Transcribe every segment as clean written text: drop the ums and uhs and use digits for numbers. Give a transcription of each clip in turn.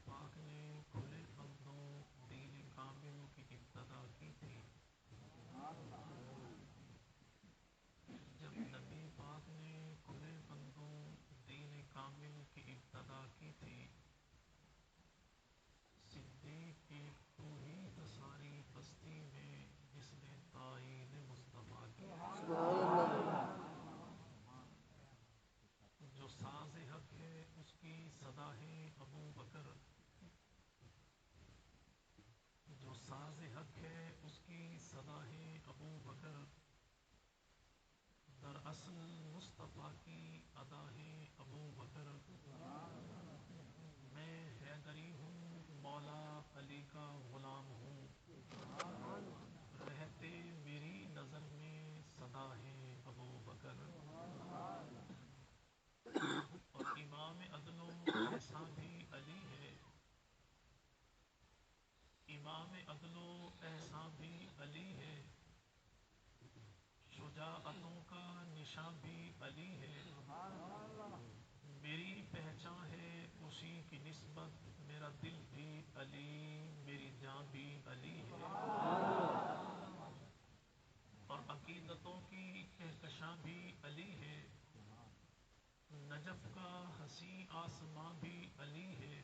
پاک نے کھلے قدموں دین کامل کی ابتدا کی تھی. جب نبی پاک نے کھلے قدموں دین کامل کی ابتدا کی تھی، صدیق ایک تو ہی تھا ساری بستی میں جس نے تعین مصطفیٰ کی. جو ساز حق ہے اس کی صدا ہے ابو بکر، جو ساز حق ہے اس کی صدا ہے ابو بکر، دراصل مصطفیٰ کی ادا ہے ابو بکر. میں حیدری ہوں مولا علی کا غلام ہوں، رہتے میری نظر میں صدا ہے ابو بکر. اور امام عدل و احسان بھی علی ہے، امام عدل و احسان بھی علی ہے، شجاعتوں کا نشان بھی علی ہے. میری پہچان ہے اسی کی نسبت، میرا دل بھی علی میری جان بھی علی ہے. اور عقیدتوں کی کہکشاں بھی علی ہے، نجف کا حسین آسماں بھی علی ہے.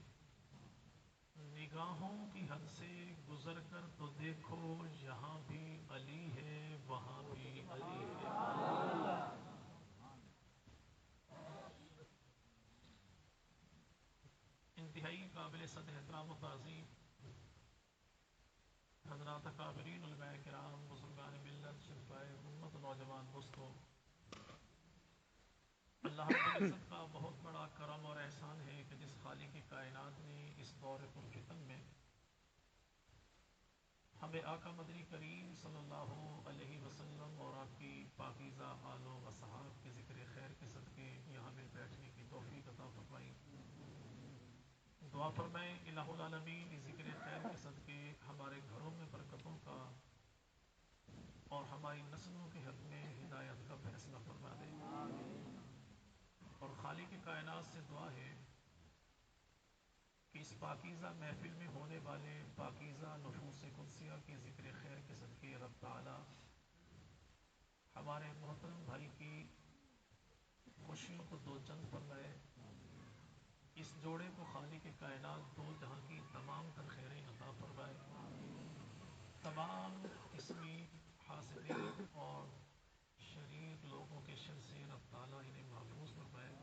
نگاہوں کی حد سے گزر کر تو دیکھو، یہاں بھی علی ہے وہاں بھی علی ہے. انتہائی قابل صد احترام و تعظیم حضرات اکابرین علماء کرام، بزرگان ملت، شرفائے امت، نوجوان دوستوں، اللہ رب العزت کا بہت بڑا کرم اور احسان ہے کہ جس خالق کائنات نے اس دور پرفتن میں ہمیں آقا مدنی کریم صلی اللہ علیہ وسلم اور آپ کی پاکیزہ آل و اصحاب کے ذکر خیر کے صدقے یہاں مل بیٹھنے کی توفیق عطا فرمائی. دعا فرمائیں الہ العالمین اس ذکر خیر کے صدقے ہمارے گھروں میں برکتوں کا اور ہماری نسلوں کے حق میں ہدایت کا فیصلہ فرما دے. اور خالق کائنات سے دعا ہے کہ اس پاکیزہ محفل میں ہونے والے پاکیزہ نفوس قدسیہ کے ذکر خیر کے صدقے رب تعالی ہمارے محترم بھائی کی خوشیوں کو دو چند فرمائے. اس جوڑے کو خالق کائنات دو جہاں کی تمام تر خیریں عطا فرمائے. تمام اسمی حاسدین اور شریر لوگوں کے شر سے رب تعالیٰ انہیں محفوظ فرمائے.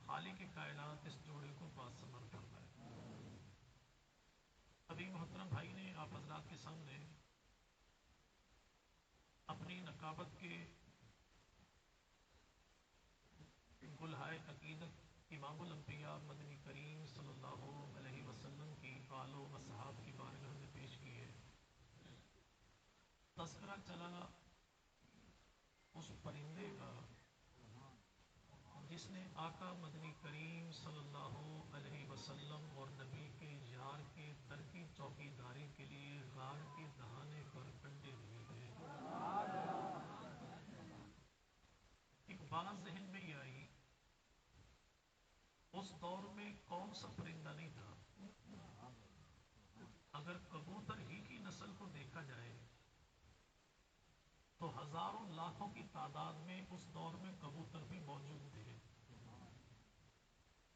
خالق کائنات اس جوڑے کو باسمر فرمائے. ابھی محترم بھائی نے آپ حضرات کے سامنے اپنی نقابت کے گلہائے عقیدت امام الانبیاء مدنی کریم صلی اللہ علیہ وسلم کی آل و اصحاب کی بارگاہ میں پیش کیے. تذکرہ چلا اس پرندے کا جس نے آقا مدنی کریم صلی اللہ علیہ وسلم اور نبی کے یار کے در کی چوکی داری کے لیے غار کے دہانے پر انڈے دیے تھے. ایک بات ذہن میں یہ آئی، اس دور میں کون سا پرندہ نہیں تھا؟ اگر کبوتر ہی کی نسل کو دیکھا جائے تو ہزاروں لاکھوں کی تعداد میں اس دور میں کبوتر بھی موجود تھے.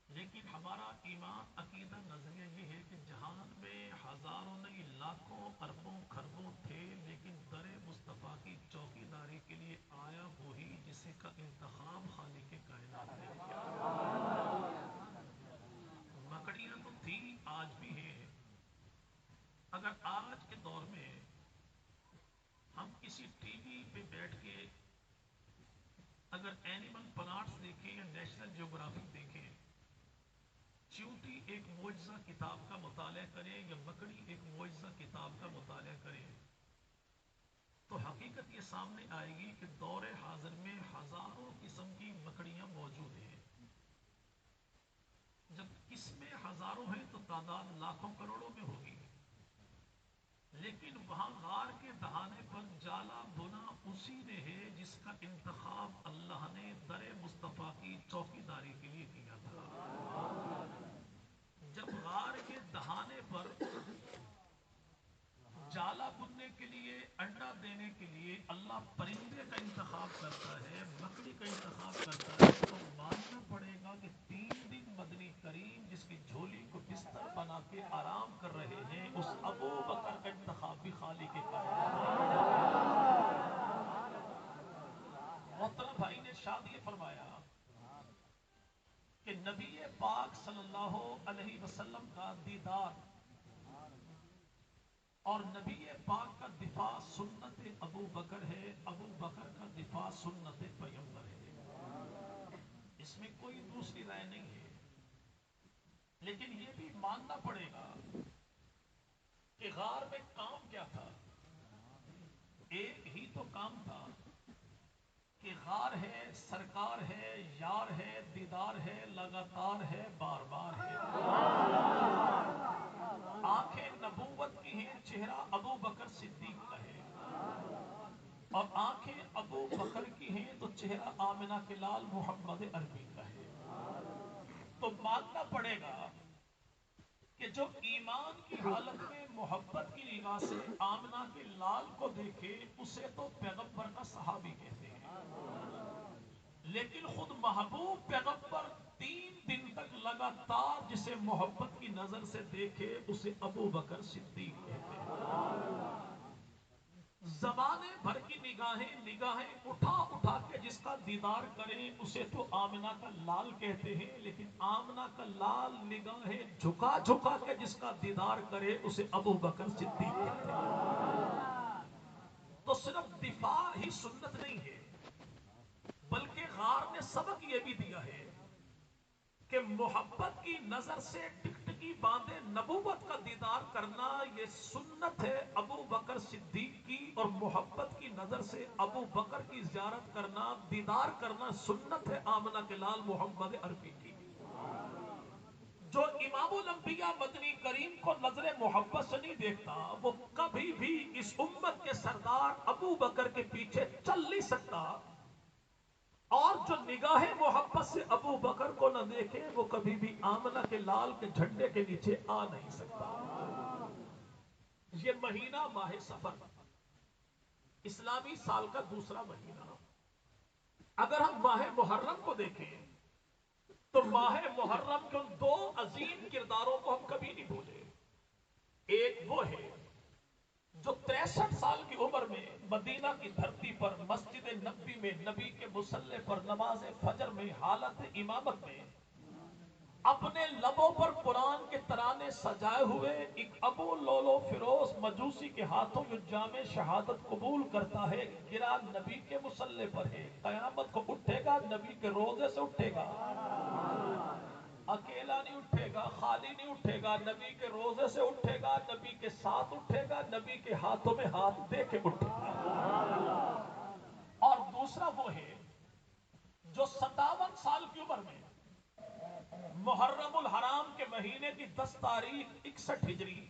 لیکن ہمارا ایمان عقیدہ نظریہ یہ ہے کہ جہان میں ہزاروں نہیں لاکھوں اربوں خربوں تھے، لیکن در مصطفیٰ کی چوکی داری کے لیے آیا وہی جسے کا انتخاب خالق کائنات نے کیا. مکڑیاں تو تھی، آج بھی ہیں. اگر آج کے دور میں ہم کسی ٹی وی پہ بیٹھ کے اگر اینیمل پلانٹس دیکھیں یا نیشنل جیوگرافک دیکھیں، چیونٹی ایک معجزہ کتاب کا مطالعہ کریں یا مکڑی ایک معجزہ کتاب کا مطالعہ کریں، تو حقیقت یہ سامنے آئے گی کہ دور حاضر میں ہزاروں قسم کی مکڑیاں موجود ہیں. جب قسمیں ہزاروں ہیں تو تعداد لاکھوں کروڑوں میں ہوگی. لیکن وہاں غار کے دہانے پر جالا بنا اسی نے ہے جس کا انتخاب اللہ نے در مصطفیٰ کی چوکی داری کے لیے کیا تھا. جب غار لیے انڈا دینے کے لیے اللہ پرندے کا انتخاب کرتا ہے، مکڑی کا انتخاب کرتا ہے، تو ماننا پڑے گا کہ 3 دن مدنی کریم جس کی جھولی کو بستر بنا کے آرام کر رہے ہیں، اس ابو بکر کا انتخاب بھی خالق کے محترم بھائی نے شاد یہ فرمایا کہ نبی پاک صلی اللہ علیہ وسلم کا دیدار اور نبی پاک کا دفاع سنت ابو بکر ہے، ابو بکر کا دفاع سنت پیغمبر ہے، اس میں کوئی دوسری رائے نہیں ہے۔ لیکن یہ بھی ماننا پڑے گا کہ غار میں کام کیا تھا؟ ایک ہی تو کام تھا کہ غار ہے، سرکار ہے، یار ہے، دیدار ہے، لگاتار ہے، بار بار ہے۔ آنکھیں نبوت کی ہیں، چہرہ ابو بکر صدیق کا ہے، اور آنکھیں ابو بکر کی ہیں تو چہرہ آمنہ کے لال محمد عربی کا ہے۔ تو ماننا پڑے گا کہ جو ایمان کی حالت میں محبت کی نگاہ سے آمنہ کے لال کو دیکھے اسے تو پیغمبر کا صحابی کہتے ہیں، لیکن خود محبوب پیغمبر 3 دن تک لگاتار جسے محبت کی نظر سے دیکھے اسے ابو بکر صدیق کہتے ہیں۔ زمانے بھر کی نگاہیں اٹھا اٹھا کے جس کا دیدار کریں اسے تو آمنہ کا لال کہتے ہیں، لیکن آمنہ کا لال نگاہیں جھکا جھکا کے جس کا دیدار کرے اسے ابو بکر صدیق کہتے ہیں۔ تو صرف دفاع ہی سنت نہیں ہے، بلکہ غار نے سبق یہ بھی دیا ہے کہ محبت کی نظر سے ٹکٹکی باندھے نبوت کا دیدار کرنا یہ سنت ہے ابو بکر صدیق کی، اور محبت کی نظر سے ابو بکر کی زیارت کرنا، دیدار کرنا سنت ہے آمنہ کے لال محمد عربی کی۔ جو امام الانبیاء مدنی کریم کو نظر محبت سے نہیں دیکھتا وہ کبھی بھی اس امت کے سردار ابو بکر کے پیچھے چل نہیں سکتا، اور جو نگاہ محبت سے ابو بکر کو نہ دیکھے وہ کبھی بھی آمنہ کے لال کے جھنڈے کے نیچے آ نہیں سکتا۔ یہ مہینہ ماہ سفر، اسلامی سال کا دوسرا مہینہ۔ اگر ہم ماہ محرم کو دیکھیں تو ماہ محرم کے ان 2 عظیم کرداروں کو ہم کبھی نہیں بھولے۔ ایک وہ ہے جو 63 سال کی عمر میں مدینہ کی دھرتی پر مسجد نبوی میں نبی کے مصلی پر نماز فجر میں حالت امامت میں اپنے لبوں پر قرآن کے ترانے سجائے ہوئے ایک ابو لولو فیروز مجوسی کے ہاتھوں جو جامع شہادت قبول کرتا ہے، گرا نبی کے مصلی پر ہے، قیامت کو اٹھے گا، نبی کے روزے سے اٹھے گا، اکیلا نہیں اٹھے گا، خالی نہیں اٹھے گا، نبی کے روزے سے اٹھے گا، نبی کے ساتھ اٹھے گا، نبی کے ہاتھوں میں ہاتھ دے کے اٹھے گا۔ اور دوسرا وہ ہے جو 57 سال کی عمر میں محرم الحرام کے مہینے کی 10 تاریخ 61 ہجری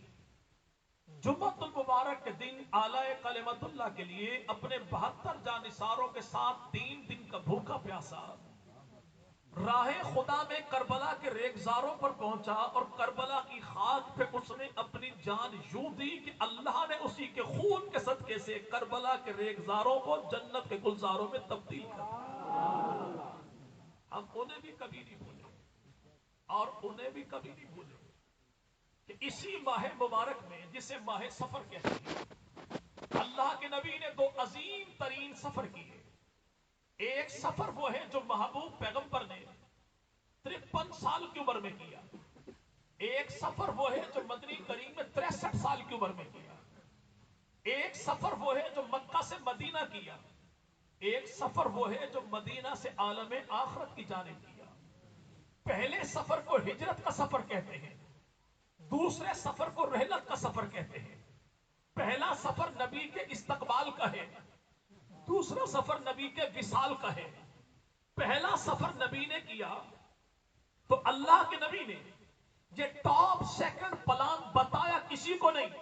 جمعۃ المبارک کے دن اعلیٰ کلمت اللہ کے لیے اپنے 72 جانثاروں کے ساتھ 3 دن کا بھوکا پیاسا راہ خدا میں کربلا کے ریگزاروں پر پہنچا، اور کربلا کی خاک پہ اس نے اپنی جان یوں دی کہ اللہ نے اسی کے خون کے صدقے سے کربلا کے ریگزاروں کو جنت کے گلزاروں میں تبدیل کر دیا۔ ہم انہیں بھی کبھی نہیں بھولے اور انہیں بھی کبھی نہیں بھولے کہ اسی ماہ مبارک میں جسے ماہ سفر کہتے ہیں، اللہ کے نبی نے 2 عظیم ترین سفر کیے۔ ایک سفر وہ ہے جو محبوب پیغمبر نے 53 سال کی عمر میں کیا، ایک سفر وہ ہے جو مدنی کریم میں 63 سال کی عمر میں کیا، ایک سفر وہ ہے جو مکہ سے مدینہ کیا، ایک سفر وہ ہے جو مدینہ سے عالم آخرت کی جانب کیا۔ پہلے سفر کو ہجرت کا سفر کہتے ہیں، دوسرے سفر کو رحلت کا سفر کہتے ہیں۔ پہلا سفر نبی کے استقبال کا ہے، دوسرا سفر نبی کے وصال کا ہے۔ پہلا سفر نبی نے کیا تو اللہ کے نبی نے یہ ٹاپ سیکنڈ پلان بتایا کسی کو نہیں،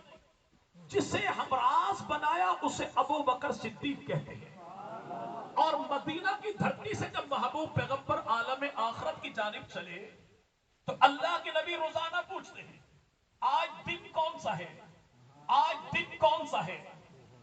جسے ہمراز بنایا اسے ابو بکر صدیق کہتے ہیں۔ اور مدینہ کی دھرتی سے جب محبوب پیغمبر عالم آخرت کی جانب چلے تو اللہ کے نبی روزانہ پوچھتے ہیں آج دن کون سا ہے، آج دن کون سا ہے،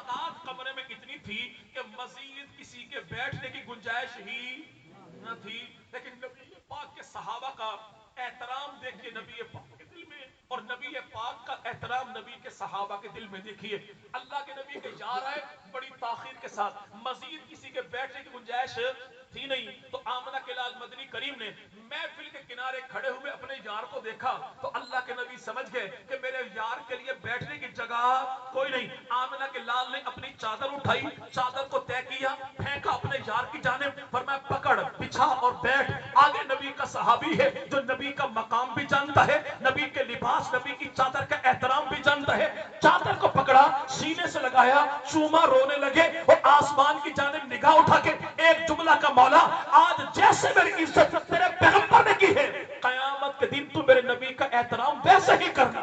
تعداد کمرے میں اتنی تھی کہ مزید کسی کے بیٹھنے کی گنجائش ہی نہ تھی، لیکن نبی پاک کے صحابہ کا احترام دیکھیے نبی پاک کے دل میں، اور نبی پاک کا احترام نبی کے صحابہ کے دل میں دیکھیے۔ اللہ کے نبی کے یار آئے بڑی تاخیر کے ساتھ، مزید کسی کے بیٹھنے کی گنجائش تھی نہیں، تو آمنہ کے لال مدنی کریم نے محفل کے کنارے کھڑے ہوئے اپنے یار کو دیکھا تو اللہ کے نبی سمجھ گئے کہ میرے یار کے لیے بیٹھنے کی جگہ کوئی نہیں۔ آمنہ کے لال نے اپنی چادر اٹھائی، چادر کو طے کیا، پھینکا اپنے یار کی جانب، فرمایا پکڑ بچھا اور بیٹھ۔ آگے نبی کا صحابی ہے جو نبی کا مقام بھی جانتا ہے، نبی کے لباس، نبی کی چادر کا احترام بھی جانتا ہے، چادر کو پکڑا، سینے سے لگایا، چوما، رونے لگے اور آسمان کی جانب نگاہ اٹھا کے ایک جملہ کا مولا آج جیسے میری عزت تیرے پیغمبر نے کی ہے، قیامت کے دن تو میرے نبی کا احترام ویسے ہی کرنا۔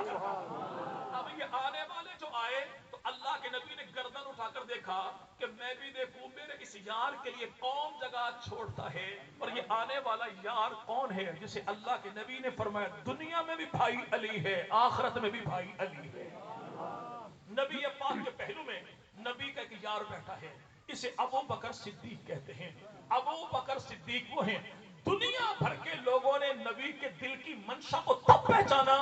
اب یہ آنے والے جو آئے تو اللہ کے نبی نے گردن اٹھا کر دیکھا کہ میں بھی دیکھوں میرے اس یار کے لیے کون جگہ چھوڑتا ہے، اور یہ آنے والا یار کون ہے جسے اللہ کے نبی نے فرمایا دنیا میں بھی بھائی علی ہے، آخرت میں بھی بھائی علی ہے۔ نبی پاک کے پہلو میں نبی کا ایک یار بیٹھا ہے، اسے ابو بکر صدیق کہتے ہیں۔ ابو بکر صدیق وہ ہیں، دنیا بھر کے لوگوں نے نبی کے دل کی منشا کو تب پہچانا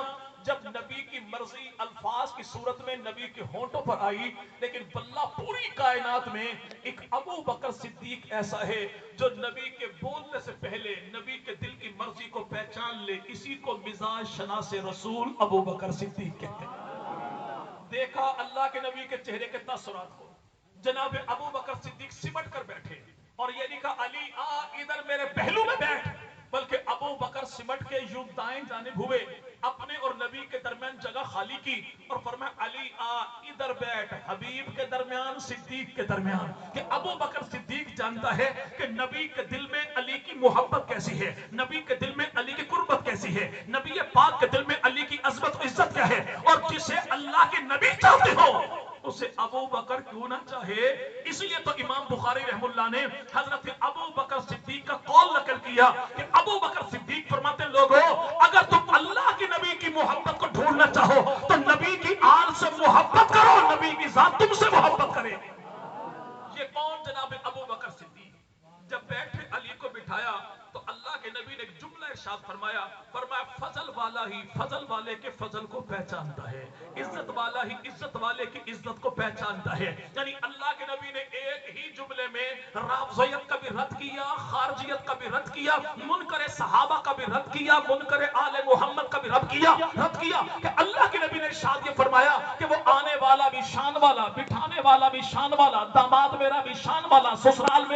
جب نبی کی مرضی الفاظ کی صورت میں نبی کے ہونٹوں پر آئی، لیکن واللہ پوری کائنات میں ایک ابو بکر صدیق ایسا ہے جو نبی کے بولنے سے پہلے نبی کے دل کی مرضی کو پہچان لے، اسی کو مزاج شناس رسول ابو بکر صدیق کہتے ہیں۔ دیکھا اللہ کے نبی کے چہرے کے تاثرات کو، جناب ابو بکر صدیق سمٹ کر بیٹھے اور یہ لکھا علی آ ادھر میرے پہلو میں بیٹھ، بلکہ ابو بکر سمٹ کے یوں دائیں جانب ہوئے، اپنے اور نبی کے درمیان جگہ خالی کی اور فرمایا علی آ ادھر بیٹھ، حبیب کے درمیان، صدیق کے درمیان۔ کہ ابو بکر صدیق جانتا ہے کہ نبی کے دل میں علی کی محبت کیسی ہے، نبی کے دل میں علی کی قربت کیسی ہے، نبی پاک کے دل میں علی کی عظمت و عزت کیا ہے، اور جسے اللہ کے نبی چاہتے ہو اسے ابو بکر کیوں نہ چاہے۔ اس لیے تو امام بخاری رحم اللہ نے حضرت ابو بکر صدیق کا قول نقل کیا کہ ابو بکر صدیق فرماتے لوگو اگر تم اللہ کی نبی کی محبت کو ڈھونڈنا چاہو تو نبی کی آل سے محبت کرو، نبی کی ذات تم سے محبت کرے۔ یہ کون جناب ابو بکر صدیق؟ جب بیٹھے علی کو بٹھایا تو اللہ کے نبی نے ایک جملہ ارشاد فرمایا، فرمایا فضل والا ہی فضل والے کے فضل کو پہچانتا ہے، عزت والا ہی عزت والے کی عزت کو پہچانتا ہے۔ یعنی اللہ کے نبی نے ایک ہی جملے میں رافضیت کا بھی رد کیا، خارجیت کا بھی رد کیا، منکر صحابہ کا بھی رد کیا، منکر آل محمد کا بھی رد کیا کہ اللہ کے نبی نے ارشاد یہ فرمایا کہ وہ آنے والا بھی شان والا، بٹھانے والا بھی شان والا، داماد میرا بھی شان والا، سسرال میں